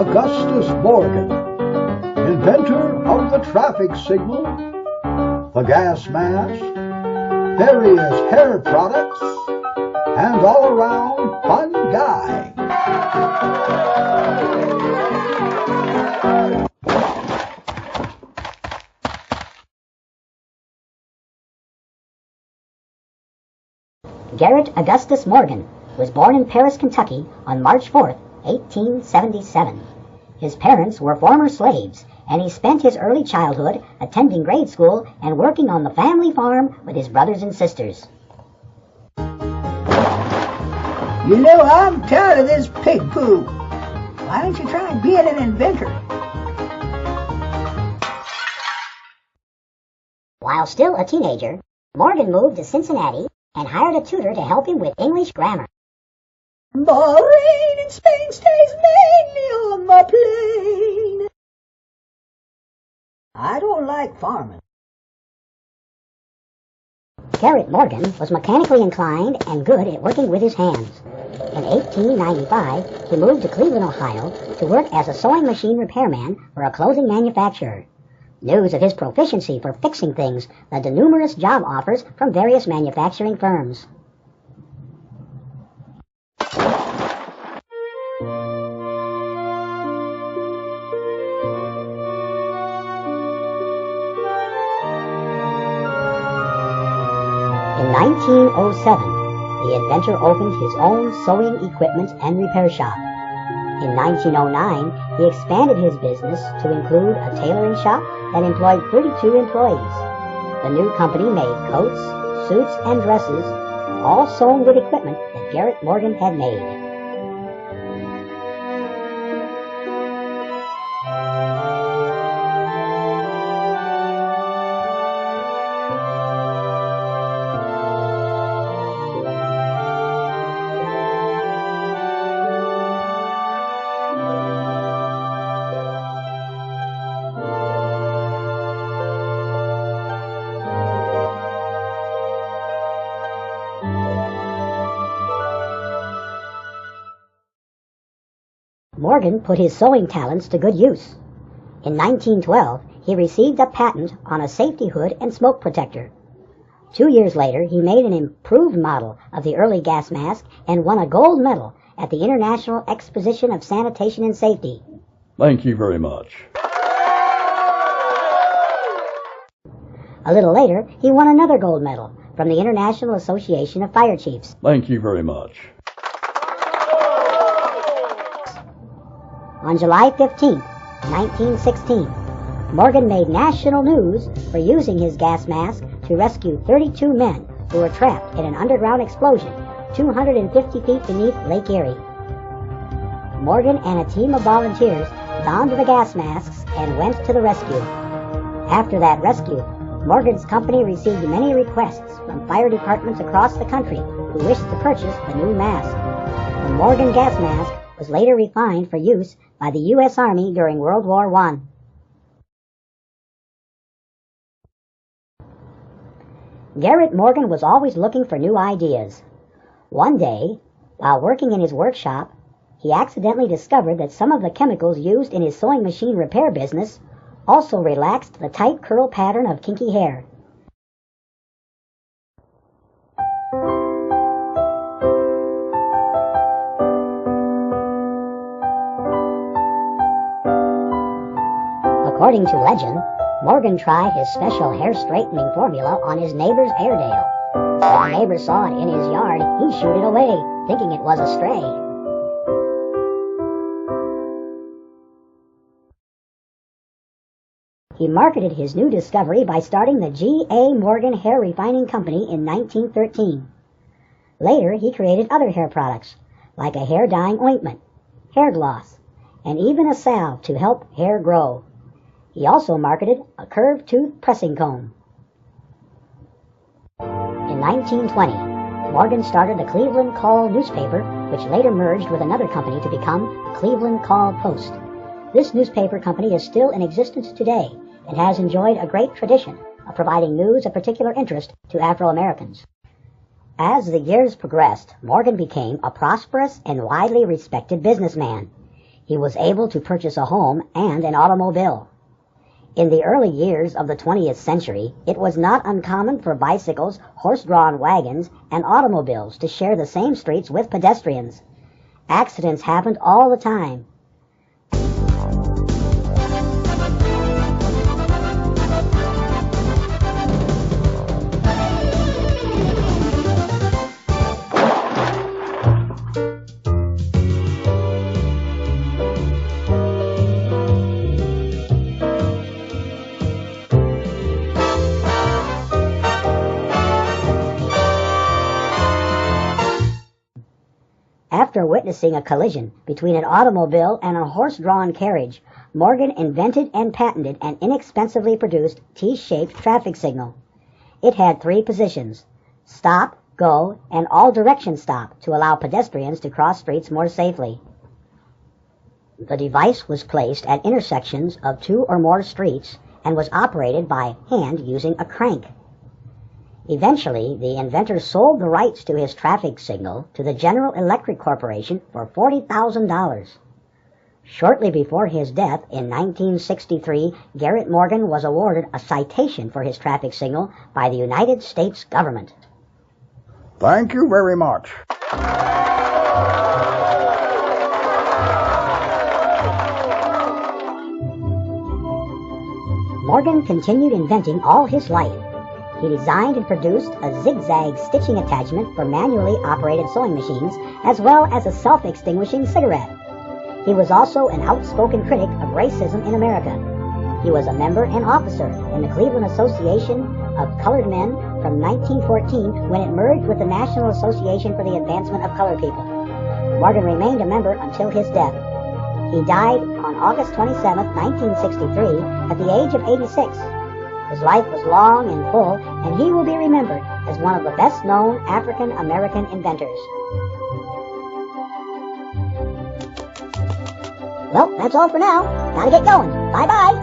Augustus Morgan, inventor of the traffic signal, the gas mask, various hair products, and all-around fun guy. Garrett Augustus Morgan was born in Paris, Kentucky on March 4, 1877. His parents were former slaves, and he spent his early childhood attending grade school and working on the family farm with his brothers and sisters. You know, I'm tired of this pig poo. Why don't you try being an inventor? While still a teenager, Morgan moved to Cincinnati and hired a tutor to help him with English grammar. Bahrain in Spain stays mainly on the plain. I don't like farming. Garrett Morgan was mechanically inclined and good at working with his hands. In 1895, he moved to Cleveland, Ohio, to work as a sewing machine repairman for a clothing manufacturer. News of his proficiency for fixing things led to numerous job offers from various manufacturing firms. In 1907, the inventor opened his own sewing equipment and repair shop. In 1909, he expanded his business to include a tailoring shop that employed 32 employees. The new company made coats, suits, and dresses, all sewn with equipment that Garrett Morgan had made. Morgan put his sewing talents to good use. In 1912, he received a patent on a safety hood and smoke protector. 2 years later, he made an improved model of the early gas mask and won a gold medal at the International Exposition of Sanitation and Safety. Thank you very much. A little later, he won another gold medal from the International Association of Fire Chiefs. Thank you very much. On July 15, 1916, Morgan made national news for using his gas mask to rescue 32 men who were trapped in an underground explosion 250 feet beneath Lake Erie. Morgan and a team of volunteers donned the gas masks and went to the rescue. After that rescue, Morgan's company received many requests from fire departments across the country who wished to purchase the new mask. The Morgan gas mask was later refined for use by the U.S. Army during World War I. Garrett Morgan was always looking for new ideas. One day, while working in his workshop, he accidentally discovered that some of the chemicals used in his sewing machine repair business also relaxed the tight curl pattern of kinky hair. According to legend, Morgan tried his special hair straightening formula on his neighbor's Airedale. When the neighbor saw it in his yard, he shooed it away, thinking it was a stray. He marketed his new discovery by starting the G.A. Morgan Hair Refining Company in 1913. Later, he created other hair products, like a hair dyeing ointment, hair gloss, and even a salve to help hair grow. He also marketed a curved tooth pressing comb. In 1920, Morgan started the Cleveland Call newspaper, which later merged with another company to become the Cleveland Call Post. This newspaper company is still in existence today and has enjoyed a great tradition of providing news of particular interest to Afro-Americans. As the years progressed, Morgan became a prosperous and widely respected businessman. he was able to purchase a home and an automobile. In the early years of the 20th century, it was not uncommon for bicycles, horse-drawn wagons, and automobiles to share the same streets with pedestrians. Accidents happened all the time. After witnessing a collision between an automobile and a horse-drawn carriage, Morgan invented and patented an inexpensively produced T-shaped traffic signal. It had 3 positions: stop, go, and all-direction stop to allow pedestrians to cross streets more safely. The device was placed at intersections of 2 or more streets and was operated by hand using a crank. Eventually, the inventor sold the rights to his traffic signal to the General Electric Corporation for $40,000. Shortly before his death in 1963, Garrett Morgan was awarded a citation for his traffic signal by the United States government. Thank you very much. Morgan continued inventing all his life. He designed and produced a zigzag stitching attachment for manually operated sewing machines, as well as a self-extinguishing cigarette. He was also an outspoken critic of racism in America. He was a member and officer in the Cleveland Association of Colored Men from 1914 when it merged with the National Association for the Advancement of Colored People. Morgan remained a member until his death. He died on August 27, 1963, at the age of 86. His life was long and full, and he will be remembered as one of the best-known African-American inventors. Well, that's all for now. Gotta get going. Bye-bye.